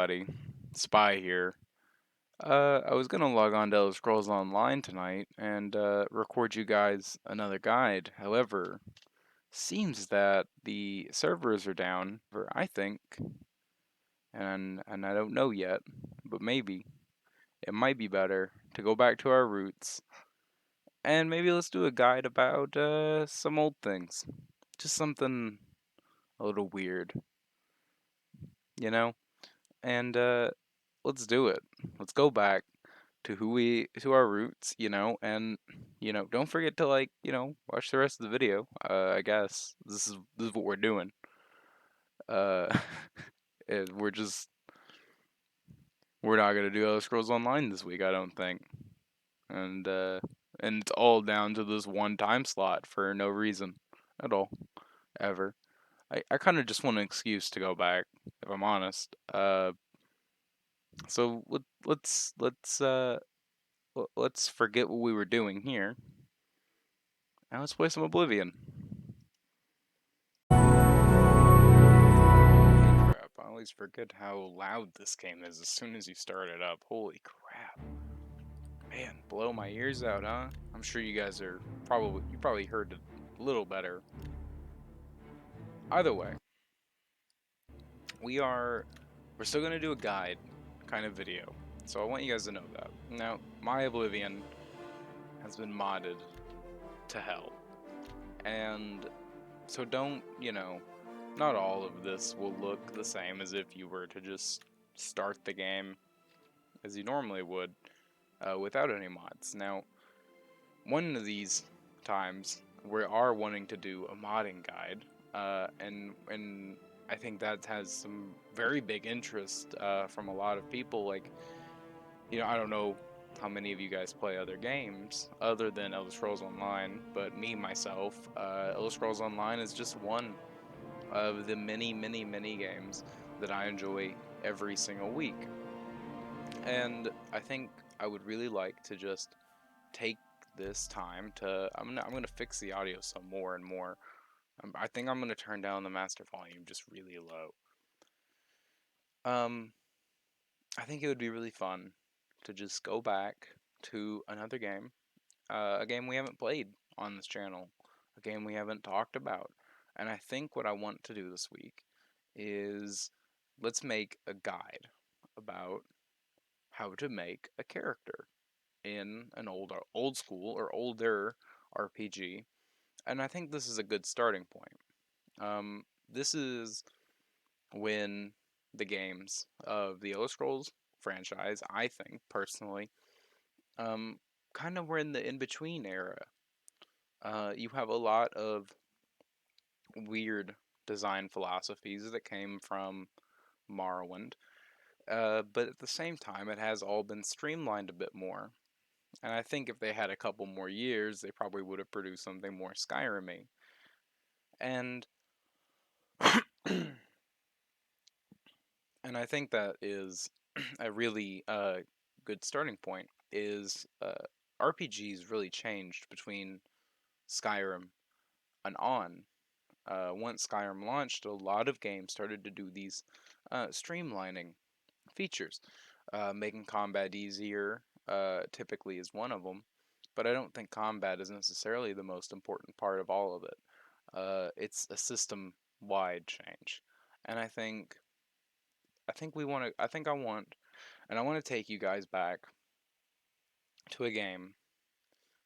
everybody. Spy here. I was gonna log on to Elder Scrolls Online tonight and record you guys another guide. However, seems that the servers are down, for I think, and I don't know yet, but maybe it might be better to go back to our roots and maybe let's do a guide about some old things, just something a little weird, you know. And let's do it. Let's go back to our roots, and don't forget to watch the rest of the video. I guess this is what we're doing. Uh, we're just we're not gonna do Elder Scrolls Online this week, I don't think, and and it's all down to this one time slot for no reason at all ever. I kind of just want an excuse to go back, if I'm honest. So let's forget what we were doing here. Now let's play some Oblivion. Crap, I always forget how loud this game is as soon as you start it up. Holy crap. Man, blow my ears out, huh? I'm sure you guys you probably heard it a little better. Either way, we're still gonna do a guide kind of video. So I want you guys to know that. Now, my Oblivion has been modded to hell. And so not all of this will look the same as if you were to just start the game as you normally would without any mods. Now, one of these times we are wanting to do a modding guide, and I think that has some very big interest from a lot of people. Like, I don't know how many of you guys play other games other than Elder Scrolls Online, but me myself, Elder Scrolls Online is just one of the many, many, many games that I enjoy every single week. And I think I would really like to just take this time to I'm gonna fix the audio some more and more. I think I'm gonna turn down the master volume just really low. Um, I think it would be really fun to just go back to another game, a game we haven't played on this channel, a game we haven't talked about. And I think what I want to do this week is let's make a guide about how to make a character in an old school or older RPG. And I think this is a good starting point. This is when the games of the Elder Scrolls franchise, I think personally, um, kind of were in the in between era. You have a lot of weird design philosophies that came from Morrowind, but at the same time, it has all been streamlined a bit more. And I think if they had a couple more years, they probably would have produced something more Skyrim-y. And and I think that is a really good starting point. Is RPGs really changed between Skyrim and on. Once Skyrim launched, a lot of games started to do these streamlining features. Making combat easier typically is one of them, but I don't think combat is necessarily the most important part of all of it. It's a system-wide change, and I think we want to. I think I want, and I want to take you guys back to a game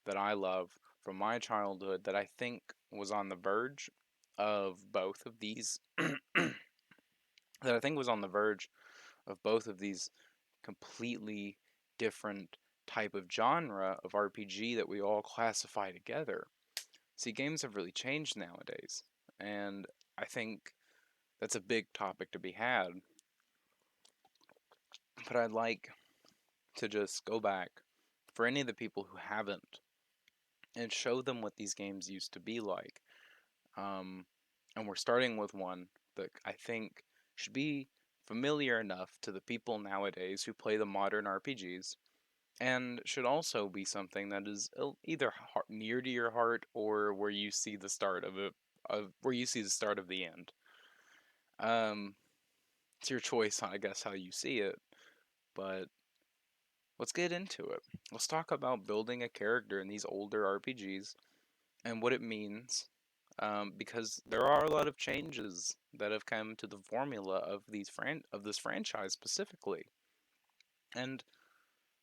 that I love from my childhood that I think was on the verge of both of these. That I think was on the verge of both of these completely different type of genre of RPG that we all classify together. See, games have really changed nowadays, and I think that's a big topic to be had. But I'd like to just go back for any of the people who haven't and show them what these games used to be like. Um, and we're starting with one that I think should be familiar enough to the people nowadays who play the modern RPGs, and should also be something that is either near to your heart or where you see the start of it, where you see the start of the end. Um, It's your choice on, I guess, how you see it. But let's get into it. Let's talk about building a character in these older RPGs and what it means. Because there are a lot of changes that have come to the formula of this franchise specifically, and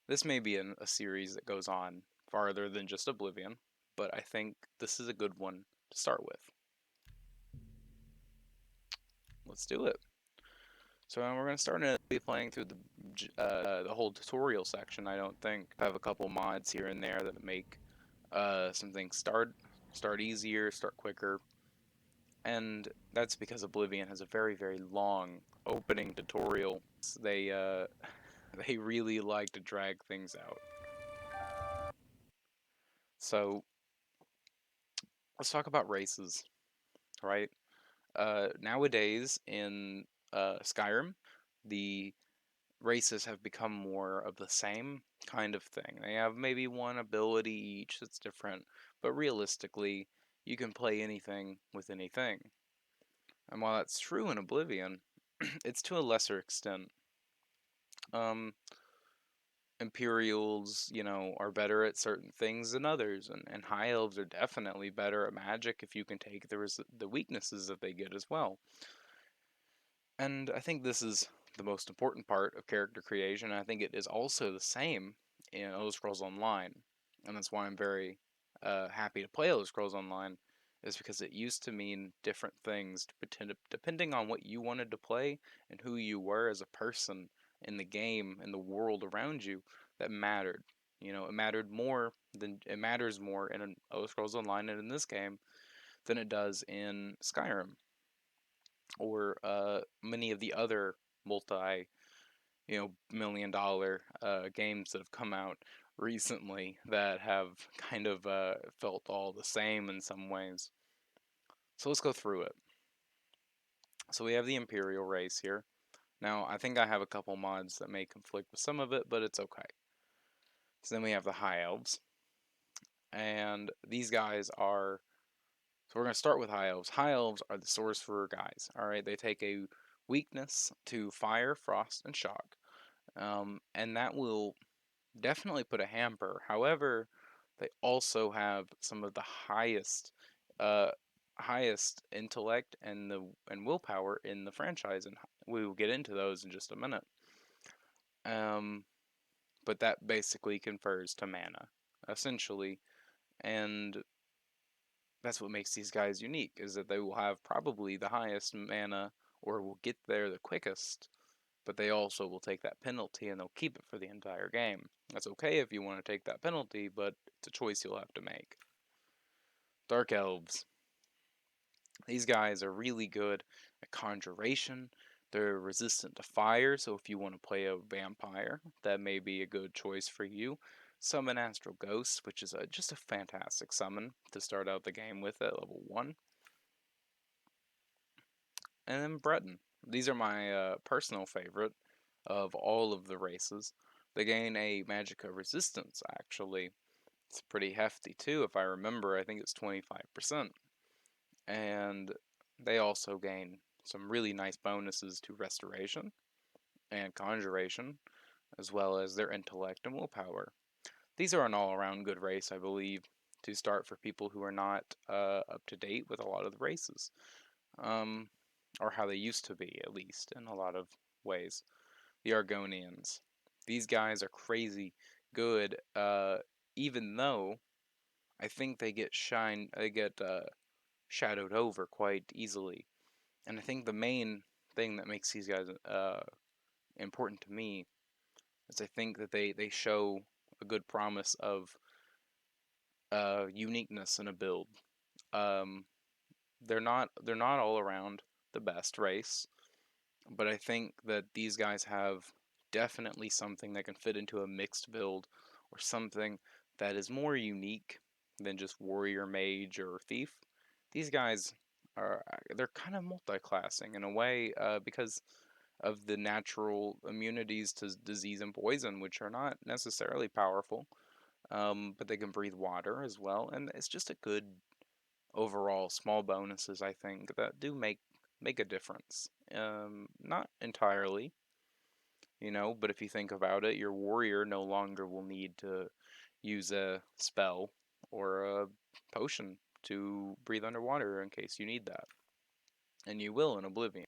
this may be a series that goes on farther than just Oblivion, but I think this is a good one to start with. Let's do it. So we're going to start be playing through the whole tutorial section. I don't think I have a couple mods here and there that make some things start easier, start quicker, and that's because Oblivion has a very long opening tutorial. They they really like to drag things out. So let's talk about races, right? Nowadays in Skyrim, the races have become more of the same kind of thing. They have maybe one ability each that's different, but realistically, you can play anything with anything. And while that's true in Oblivion, it's to a lesser extent. Um, Imperials, are better at certain things than others, and High Elves are definitely better at magic if you can take the weaknesses that they get as well. And I think this is the most important part of character creation. I think it is also the same in Elder Scrolls Online, and that's why I'm very happy to play Elder Scrolls Online, is because it used to mean different things depending on what you wanted to play and who you were as a person in the game and the world around you. That mattered. It matters more in Elder Scrolls Online and in this game than it does in Skyrim or many of the other multi $1 million games that have come out recently that have kind of felt all the same in some ways. So let's go through it. So we have the Imperial race here. Now I think I have a couple mods that may conflict with some of it, but it's okay. So then we have the High Elves, and these guys are. So we're going to start with High Elves. High Elves are the sorcerer guys. All right, they take a weakness to fire, frost, and shock, and that will definitely put a hamper. However, they also have some of the uh, highest intellect and willpower in the franchise, and we will get into those in just a minute. Um, but that basically confers to mana, essentially, and that's what makes these guys unique. Is that they will have probably the highest mana, or will get there the quickest, but they also will take that penalty and they'll keep it for the entire game. That's okay if you want to take that penalty, but it's a choice you'll have to make. Dark Elves. These guys are really good at conjuration. They're resistant to fire, so if you want to play a vampire, that may be a good choice for you. Summon Astral Ghost, which is just a fantastic summon to start out the game with at level 1. And then Breton. These are my personal favorite of all of the races. They gain a Magicka resistance, actually. It's pretty hefty, too, if I remember. I think it's 25%. And they also gain some really nice bonuses to Restoration and Conjuration, as well as their intellect and willpower. These are an all-around good race, I believe, to start for people who are not up to date with a lot of the races. Um, or how they used to be, at least, in a lot of ways. The Argonians. These guys are crazy good, even though I think they get shadowed over quite easily. And I think the main thing that makes these guys important to me is I think that they show a good promise of uniqueness in a build. Um, they're not all around the best race, but I think that these guys have definitely something that can fit into a mixed build or something that is more unique than just warrior, mage, or thief. These guys they're kind of multi-classing in a way because of the natural immunities to disease and poison, which are not necessarily powerful, but they can breathe water as well, and it's just a good overall small bonuses I think that do make make a difference. Not entirely, but if you think about it, your warrior no longer will need to use a spell or a potion to breathe underwater in case you need that. And you will in Oblivion.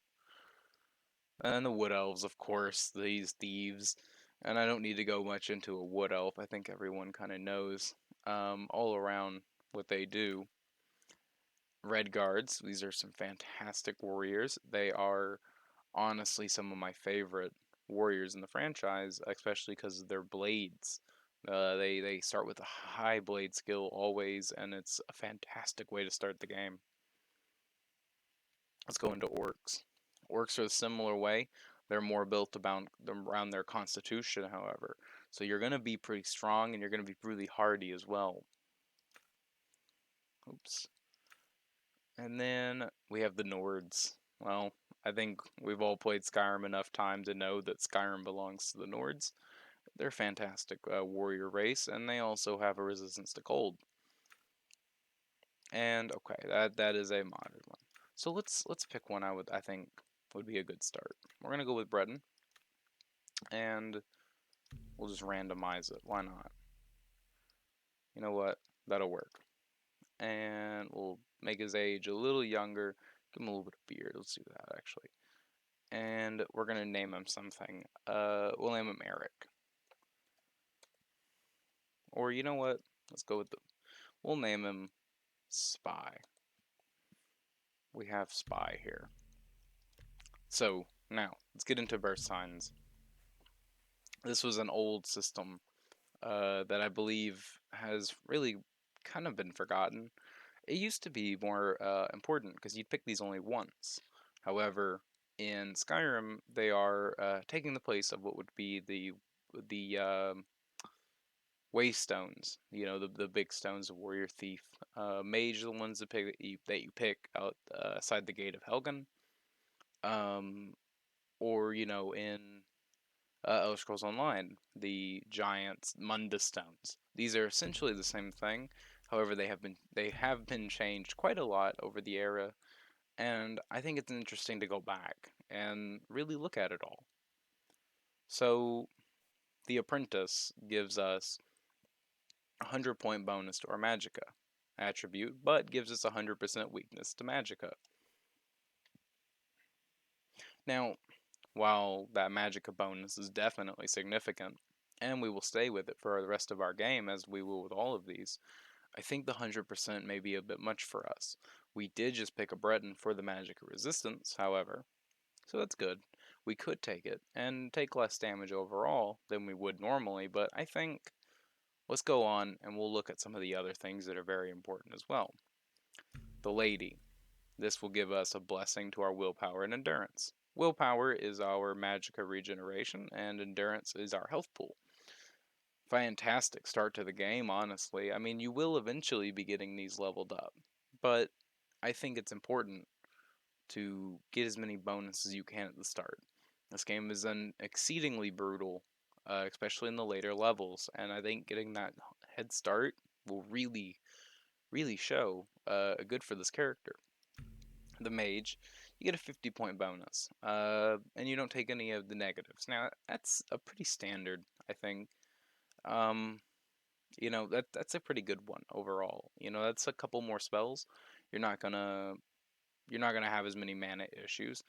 And the wood elves, of course, these thieves. And I don't need to go much into a wood elf. I think everyone kind of knows all around what they do. Red guards, these are some fantastic warriors. They are honestly some of my favorite warriors in the franchise, especially because of their blades. They start with a high blade skill always, and it's a fantastic way to start the game. Let's go into orcs. Orcs are a similar way. They're more built around their constitution, however. So you're going to be pretty strong, and you're going to be really hardy as well. Oops. And then we have the Nords. Well, I think we've all played Skyrim enough time to know that Skyrim belongs to the Nords. They're a fantastic warrior race, and they also have a resistance to cold. And okay, that is a modern one. So let's pick one I think would be a good start. We're gonna go with Breton, and we'll just randomize it. Why not? You know what? That'll work. And we'll make his age a little younger. Give him a little bit of beard. Let's do that actually. And we're gonna name him something. We'll name him Eric. Or you know what? Let's go with we'll name him Spy. We have Spy here. So now let's get into birth signs. This was an old system that I believe has really kind of been forgotten. It used to be more important because you'd pick these only once. However, in Skyrim, they are taking the place of what would be the waystones. The big stones of warrior, thief, mage are the ones that you pick outside the gate of Helgen. Um, or in Elder Scrolls Online, the giant Mundus stones. These are essentially the same thing. However, they have been changed quite a lot over the era, and I think it's interesting to go back and really look at it all. So, the Apprentice gives us a 100-point bonus to our Magicka attribute, but gives us 100% weakness to Magicka. Now, while that Magicka bonus is definitely significant, and we will stay with it for the rest of our game as we will with all of these, I think the 100% may be a bit much for us. We did just pick a Breton for the Magicka resistance, however, so that's good. We could take it and take less damage overall than we would normally, but I think let's go on and we'll look at some of the other things that are very important as well. The Lady. This will give us a blessing to our willpower and endurance. Willpower is our magicka regeneration, and endurance is our health pool. Fantastic start to the game, honestly. I mean, you will eventually be getting these leveled up, but I think it's important to get as many bonuses as you can at the start. This game is exceedingly brutal, especially in the later levels, and I think getting that head start will really, really show good for this character. The mage, you get a 50-point bonus, and you don't take any of the negatives. Now, that's a pretty standard, I think. Um, that's a pretty good one overall. That's a couple more spells. You're not gonna you're not gonna have as many mana issues,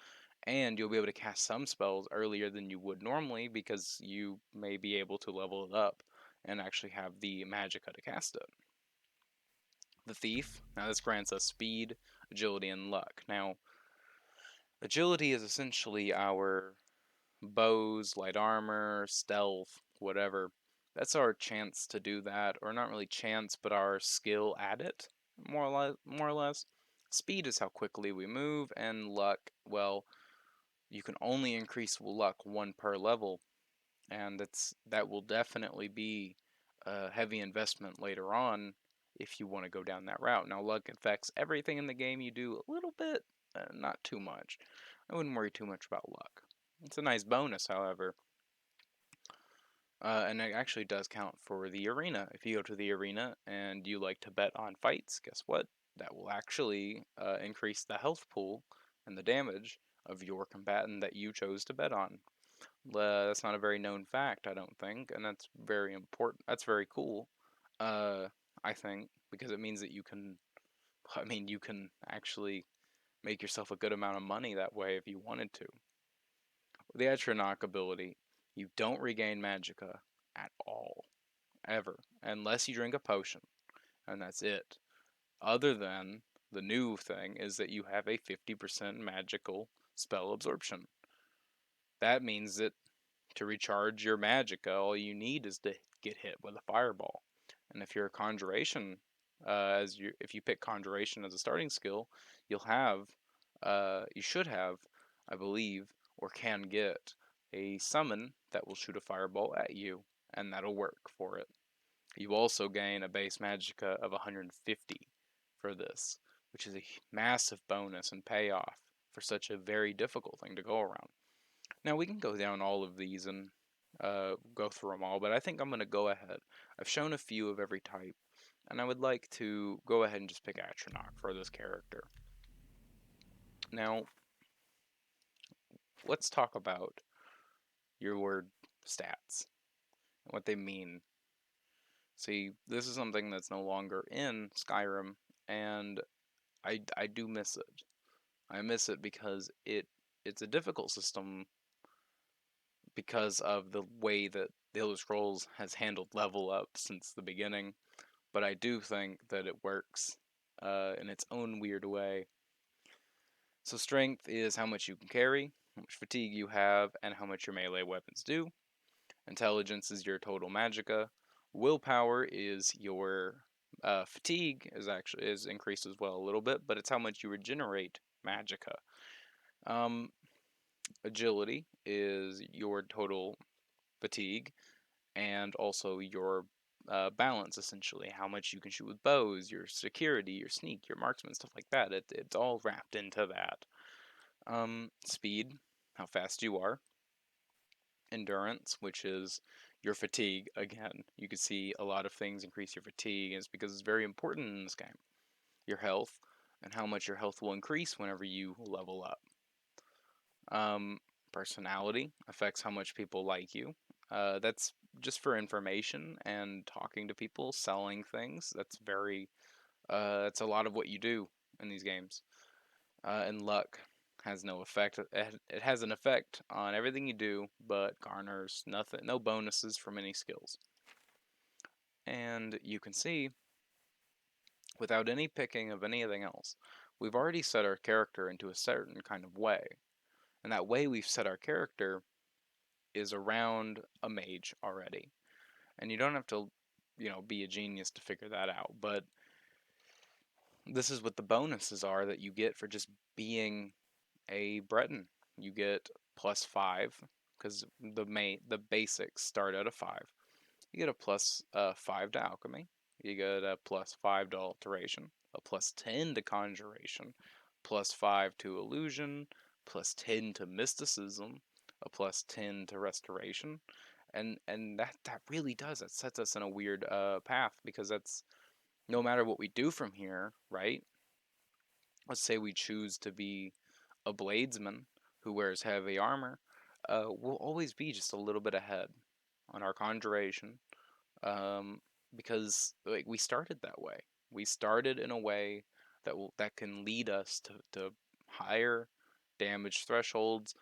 and you'll be able to cast some spells earlier than you would normally because you may be able to level it up and actually have the magicka to cast it. The thief, now this grants us speed, agility, and luck. Now, agility is essentially our bows, light armor, stealth, whatever. That's our chance to do that, or not really chance, but our skill at it, more or less. Speed is how quickly we move, and luck, well, you can only increase luck one per level, and that will definitely be a heavy investment later on if you want to go down that route. Now, luck affects everything in the game you do a little bit, not too much. I wouldn't worry too much about luck. It's a nice bonus, however. And it actually does count for the arena. If you go to the arena and you like to bet on fights, guess what? That will actually increase the health pool and the damage of your combatant that you chose to bet on. That's not a very known fact, I don't think, and that's very important. That's very cool, uh, I think, because it means that you can. I mean, you can actually make yourself a good amount of money that way if you wanted to. With the Atronach ability, you don't regain magicka at all, ever, unless you drink a potion, and that's it. Other than the new thing is that you have a 50% magical spell absorption. That means that to recharge your magicka, all you need is to get hit with a fireball. And if you're a conjuration, if you pick conjuration as a starting skill, you'll have, you should have, I believe, or can get a summon that will shoot a fireball at you, and that'll work for it. You also gain a base magicka of 150 for this, which is a massive bonus and payoff for such a very difficult thing to go around. Now we can go down all of these and go through them all, but I think I'm going to go ahead. I've shown a few of every type, and I would like to go ahead and just pick Atronach for this character. Now, let's talk about your word stats and what they mean. See, this is something that's no longer in Skyrim, and I do miss it. I miss it because it's a difficult system because of the way that the Elder Scrolls has handled level up since the beginning, but I do think that it works in its own weird way. So strength is how much you can carry, how much fatigue you have, and how much your melee weapons do. Intelligence is your total magicka. Willpower is your fatigue is increased as well a little bit, but it's how much you regenerate magicka. Um, Agility is your total fatigue and also your balance, essentially. How much you can shoot with bows, your security, your sneak, your marksman, stuff like that. It's all wrapped into that. Speed, how fast you are. Endurance, which is your fatigue. Again, you can see a lot of things increase your fatigue, and it's because it's very important in this game. Your health, and how much your health will increase whenever you level up. Um, Personality affects how much people like you. That's just for information and talking to people, selling things. That's a lot of what you do in these games. And luck has no effect. It has an effect on everything you do, but garners nothing, no bonuses from any skills. And you can see, without any picking of anything else, we've already set our character into a certain kind of way. And that way we've set our character is around a mage already. And you don't have to, be a genius to figure that out, but this is what the bonuses are that you get for just being a Breton. You get +5 because the basics start at a 5. You get a +5 to alchemy. You get a +5 to alteration, a +10 to conjuration, +5 to illusion, +10 to mysticism, a +10 to restoration, and that really does, it sets us in a weird path, because that's no matter what we do from here, right? Let's say we choose to be a bladesman who wears heavy armor, we'll always be just a little bit ahead on our conjuration, um, because like we started that way. We started in a way that can lead us to higher damage thresholds,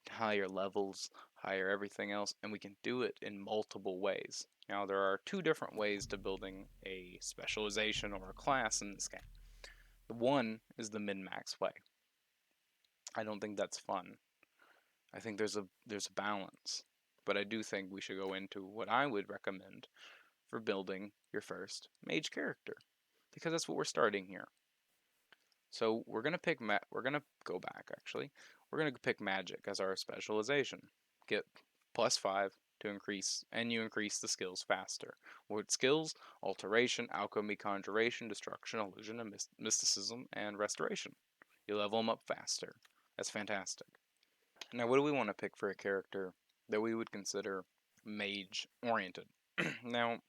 higher levels, higher everything else, and we can do it in multiple ways. Now there are two different ways to building a specialization or a class in this game. The one is the min-max way. I don't think that's fun. I think there's a balance, but I do think we should go into what I would recommend for building your first mage character, because that's what we're starting here. So we're gonna go back actually. We're gonna pick magic as our specialization. Get +5 to increase, and you increase the skills faster. What skills? Alteration, alchemy, conjuration, destruction, illusion, and mysticism, and restoration. You level them up faster. That's fantastic. Now, what do we want to pick for a character that we would consider mage oriented? Now,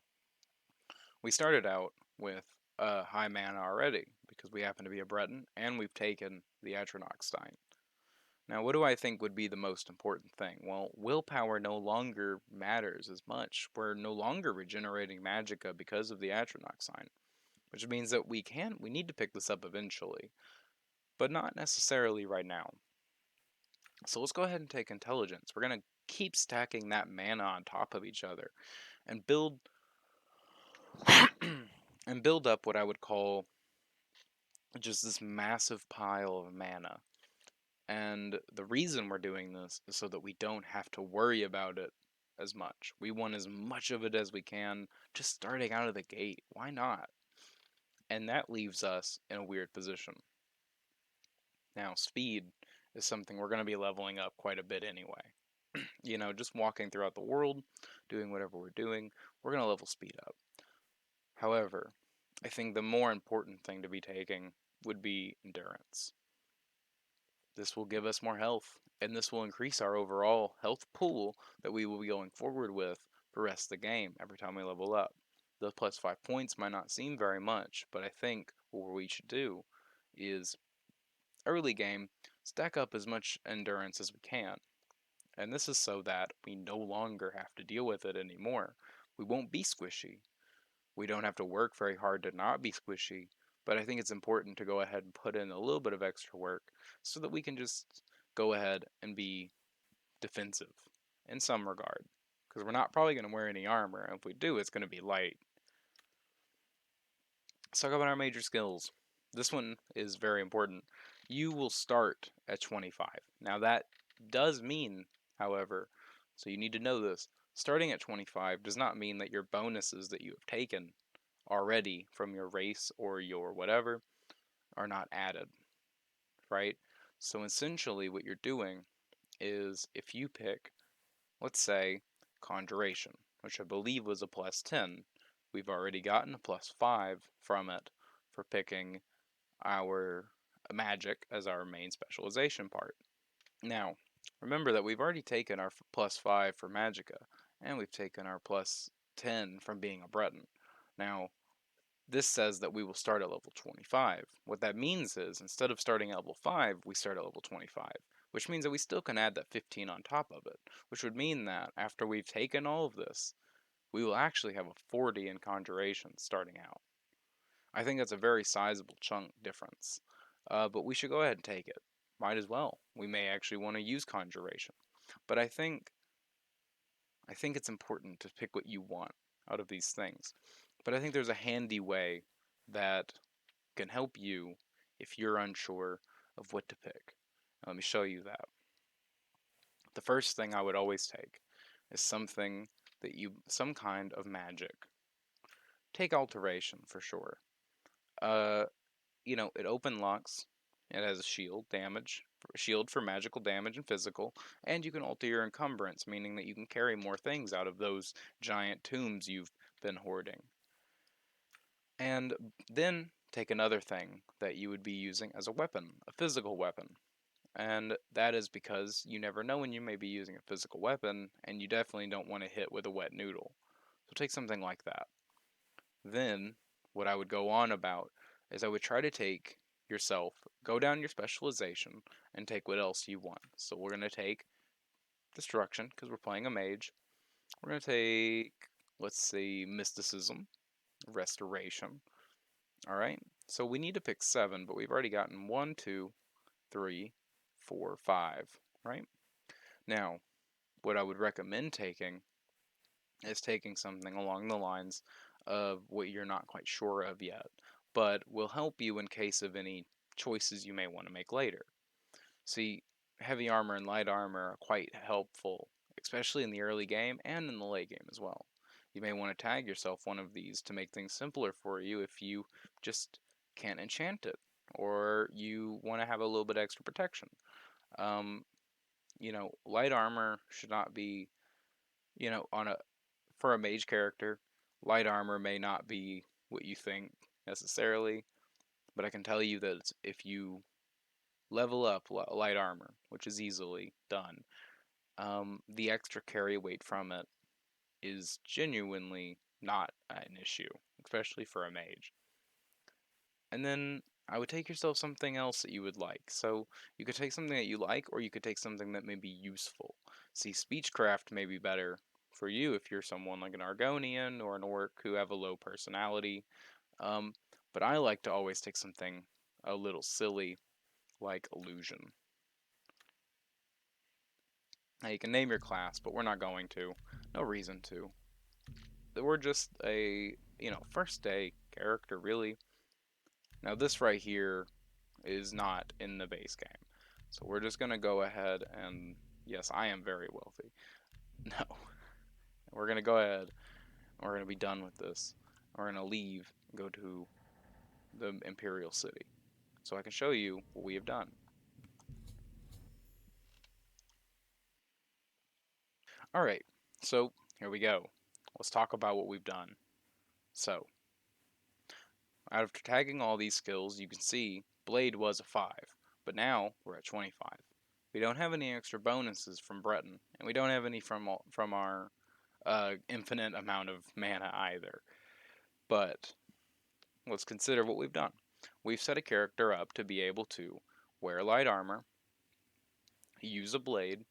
we started out with high mana already because we happen to be a Breton, and we've taken the Atronach Stein. Now, what do I think would be the most important thing? Well, willpower no longer matters as much. We're no longer regenerating magicka because of the Atronach Sign, which means that we need to pick this up eventually, but not necessarily right now. So let's go ahead and take intelligence. We're going to keep stacking that mana on top of each other and build and build up what I would call just this massive pile of mana. And the reason we're doing this is so that we don't have to worry about it as much. We want as much of it as we can just starting out of the gate. Why not? And that leaves us in a weird position. Now, speed is something we're going to be leveling up quite a bit anyway. Just walking throughout the world, doing whatever we're doing, we're going to level speed up. However, I think the more important thing to be taking would be endurance. This will give us more health, and this will increase our overall health pool that we will be going forward with for the rest of the game every time we level up. The plus 5 points might not seem very much, but I think what we should do is early game stack up as much endurance as we can. And this is so that we no longer have to deal with it anymore. We won't be squishy. We don't have to work very hard to not be squishy, but I think it's important to go ahead and put in a little bit of extra work so that we can just go ahead and be defensive in some regard. Because we're not probably going to wear any armor, and if we do, it's going to be light. Let's talk about our major skills. This one is very important. You will start at 25. Now that does mean, however, so you need to know this, starting at 25 does not mean that your bonuses that you have taken already from your race or your whatever are not added, right? So essentially what you're doing is if you pick, let's say, Conjuration, which I believe was a plus 10, we've already gotten a plus 5 from it for picking our magic as our main specialization part. Now, remember that we've already taken our plus 5 for magicka, and we've taken our plus 10 from being a Breton. Now, this says that we will start at level 25. What that means is, instead of starting at level 5, we start at level 25, which means that we still can add that 15 on top of it, which would mean that after we've taken all of this, we will actually have a 40 in Conjuration starting out. I think that's a very sizable chunk difference, but we should go ahead and take it. Might as well. We may actually want to use Conjuration, but I think it's important to pick what you want out of these things. But I think there's a handy way that can help you if you're unsure of what to pick. Let me show you that. The first thing I would always take is some kind of magic. Take Alteration for sure. It open locks. It has a shield for magical damage and physical, and you can alter your encumbrance, meaning that you can carry more things out of those giant tombs you've been hoarding. And then take another thing that you would be using as a weapon, a physical weapon. And that is because you never know when you may be using a physical weapon, and you definitely don't want to hit with a wet noodle. So take something like that. Then, what I would go on about is I would try to take go down your specialization, and take what else you want. So we're going to take Destruction, because we're playing a mage. We're going to take, let's see, Mysticism, Restoration. Alright, so we need to pick 7, but we've already gotten 1, 2, 3, 4, 5, right? Now, what I would recommend taking is taking something along the lines of what you're not quite sure of yet, but will help you in case of any choices you may want to make later. See, heavy armor and light armor are quite helpful, especially in the early game and in the late game as well. You may want to tag yourself one of these to make things simpler for you if you just can't enchant it, or you want to have a little bit extra protection. Light armor should not be, for a mage character, light armor may not be what you think necessarily, but I can tell you that if you level up light armor, which is easily done, the extra carry weight from it is genuinely not an issue, especially for a mage. And then I would take yourself something else that you would like. So you could take something that you like, or you could take something that may be useful. See, speechcraft may be better for you if you're someone like an Argonian or an orc who have a low personality. Um, but I like to always take something a little silly like illusion. Now you can name your class, but we're not going to. No reason to. We're just a, first day character, really. Now this right here is not in the base game. So we're just going to go ahead and, yes, I am very wealthy. No. We're going to go ahead, and we're going to be done with this. We're going to leave and go to the Imperial City so I can show you what we have done. Alright, so here we go. Let's talk about what we've done. So, after tagging all these skills, you can see Blade was a 5, but now we're at 25. We don't have any extra bonuses from Breton, and we don't have any from our infinite amount of mana either. But let's consider what we've done. We've set a character up to be able to wear light armor, use a blade,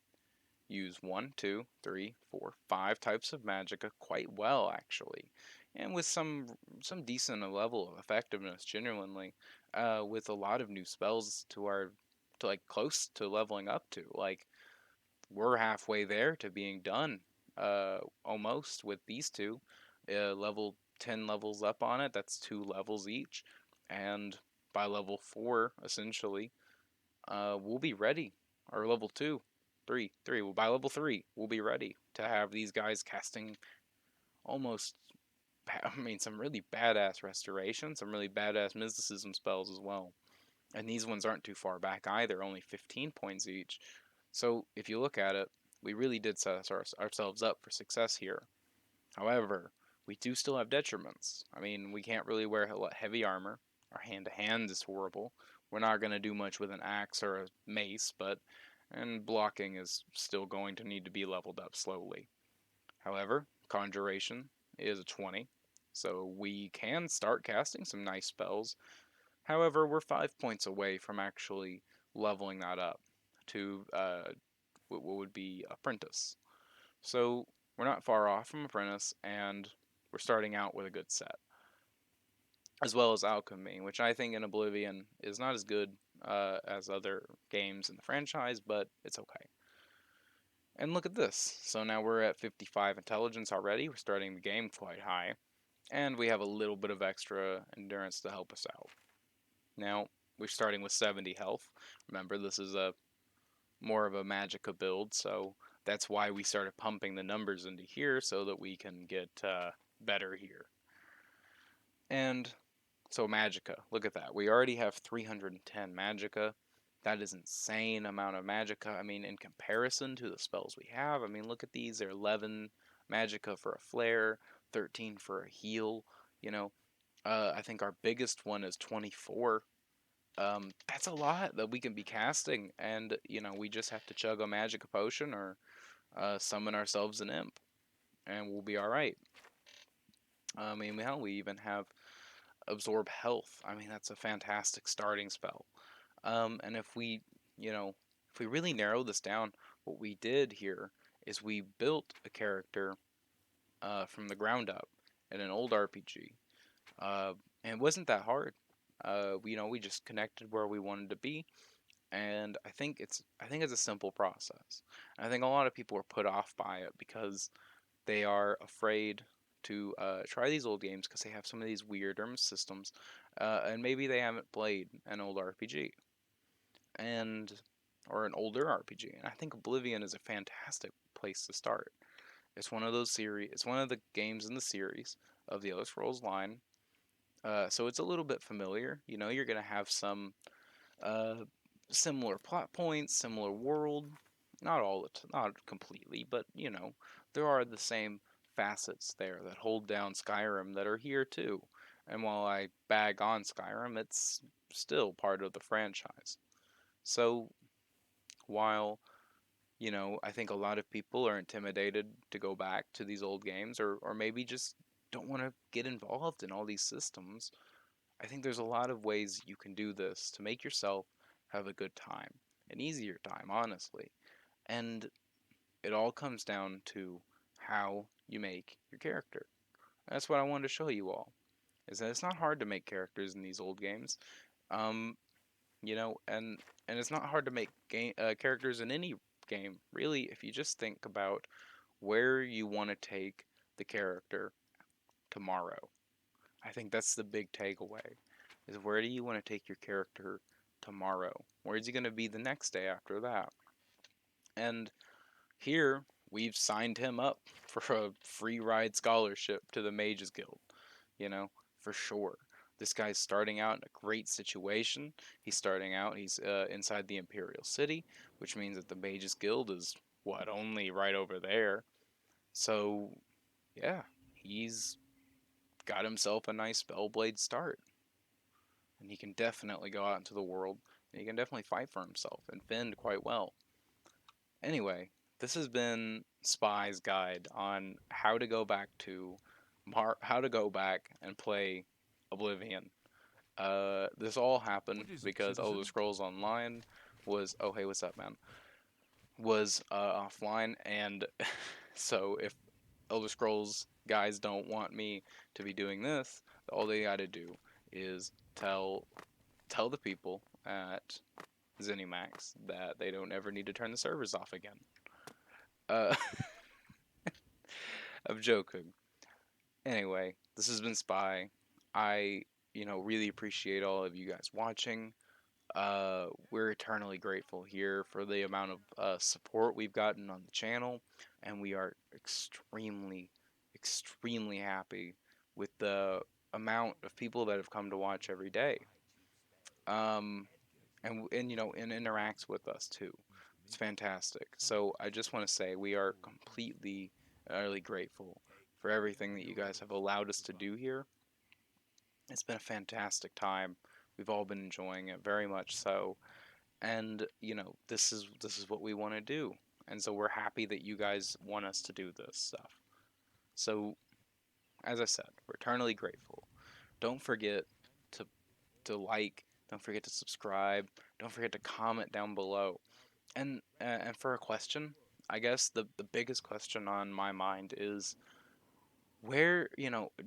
use 1, 2, 3, 4, 5 types of magicka quite well actually, and with some decent level of effectiveness genuinely, with a lot of new spells to like close to leveling up to. Like we're halfway there to being done, almost with these two, level 10 levels up on it. That's 2 levels each, and by level 4 essentially, we'll be ready. Or level 2, 3. Well, by level 3, we'll be ready to have these guys casting almost, I mean, some really badass restoration, some really badass mysticism spells as well. And these ones aren't too far back either, only 15 points each. So if you look at it, we really did set ourselves up for success here. However, we do still have detriments. I mean, we can't really wear heavy armor. Our hand to hand is horrible. We're not going to do much with an axe or a mace, and blocking is still going to need to be leveled up slowly. However, conjuration is a 20, so we can start casting some nice spells. However, we're 5 points away from actually leveling that up to what would be apprentice. So we're not far off from apprentice, and we're starting out with a good set, as well as alchemy, which I think in Oblivion is not as good as other games in the franchise, but it's okay. And look at this. So now we're at 55 intelligence already. We're starting the game quite high, and we have a little bit of extra endurance to help us out. Now we're starting with 70 health. Remember, this is a more of a magicka build, so that's why we started pumping the numbers into here so that we can get better here. And so magicka, look at that. We already have 310 magicka. That is insane amount of magicka. I mean, in comparison to the spells we have, I mean, look at these. They're 11 magicka for a flare, 13 for a heal. You know, I think our biggest one is 24. That's a lot that we can be casting, and we just have to chug a magic potion or summon ourselves an imp, and we'll be all right. I mean, hell, we even have absorb health. I mean, that's a fantastic starting spell. And if we really narrow this down, what we did here is we built a character from the ground up in an old RPG, and it wasn't that hard. We just connected where we wanted to be, and I think it's a simple process. I think a lot of people are put off by it because they are afraid to try these old games because they have some of these weirder systems, and maybe they haven't played an old RPG and or an older RPG. And I think Oblivion is a fantastic place to start. It's one of those series. It's one of the games in the series of the Elder Scrolls line. So it's a little bit familiar. You're gonna have some uh, similar plot points, similar world. Not completely, but there are the same facets there that hold down Skyrim that are here too. And while I bag on Skyrim, it's still part of the franchise. So while I think a lot of people are intimidated to go back to these old games, or maybe just don't want to get involved in all these systems, I think there's a lot of ways you can do this to make yourself have a good time, an easier time, honestly. And it all comes down to how you make your character. That's what I wanted to show you all. Is that it's not hard to make characters in these old games. Um, and it's not hard to make characters in any game, really, if you just think about where you want to take the character tomorrow. I think that's the big takeaway. Is where do you want to take your character tomorrow? Where's he going to be the next day after that? And here we've signed him up for a free ride scholarship to the Mages Guild, you know, for sure. This guy's starting out in a great situation. He's starting out, he's inside the Imperial City, which means that the Mages Guild is, what, only right over there. So, yeah, he's got himself a nice Spellblade start. And he can definitely go out into the world, and he can definitely fight for himself and fend quite well. Anyway, this has been Spy's guide on how to go back to how to go back and play Oblivion. This all happened What is it, because Elder citizen? Scrolls Online was, oh hey, what's up, man? Was offline, and so if Elder Scrolls guys don't want me to be doing this, all they got to do is tell the people at ZeniMax that they don't ever need to turn the servers off again. Uh, I'm joking. Anyway, this has been Spy. I, really appreciate all of you guys watching. We're eternally grateful here for the amount of support we've gotten on the channel, and we are extremely, extremely happy with the amount of people that have come to watch every day. Um, and interacts with us too. It's fantastic. So I just want to say we are completely, utterly grateful for everything that you guys have allowed us to do here. It's been a fantastic time. We've all been enjoying it very much so, and this is what we want to do, and so we're happy that you guys want us to do this stuff. So as I said, we're eternally grateful. Don't forget to like. Don't forget to subscribe. Don't forget to comment down below. And for a question, I guess the biggest question on my mind is where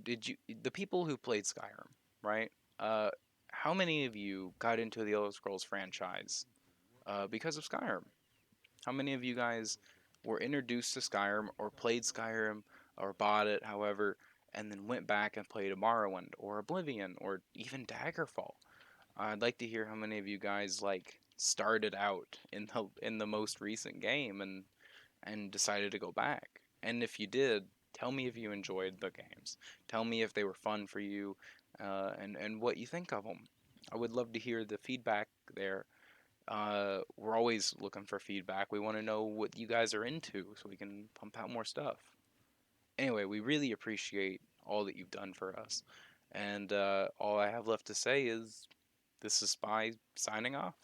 did you the people who played Skyrim, right? Uh, how many of you got into the Elder Scrolls franchise because of Skyrim? How many of you guys were introduced to Skyrim or played Skyrim or bought it, however, and then went back and played Morrowind or Oblivion or even Daggerfall? I'd like to hear how many of you guys like started out in the most recent game and decided to go back. And if you did, tell me if you enjoyed the games. Tell me if they were fun for you, and what you think of them. I would love to hear the feedback there. We're always looking for feedback. We want to know what you guys are into so we can pump out more stuff. Anyway, we really appreciate all that you've done for us. And all I have left to say is this is Spy signing off.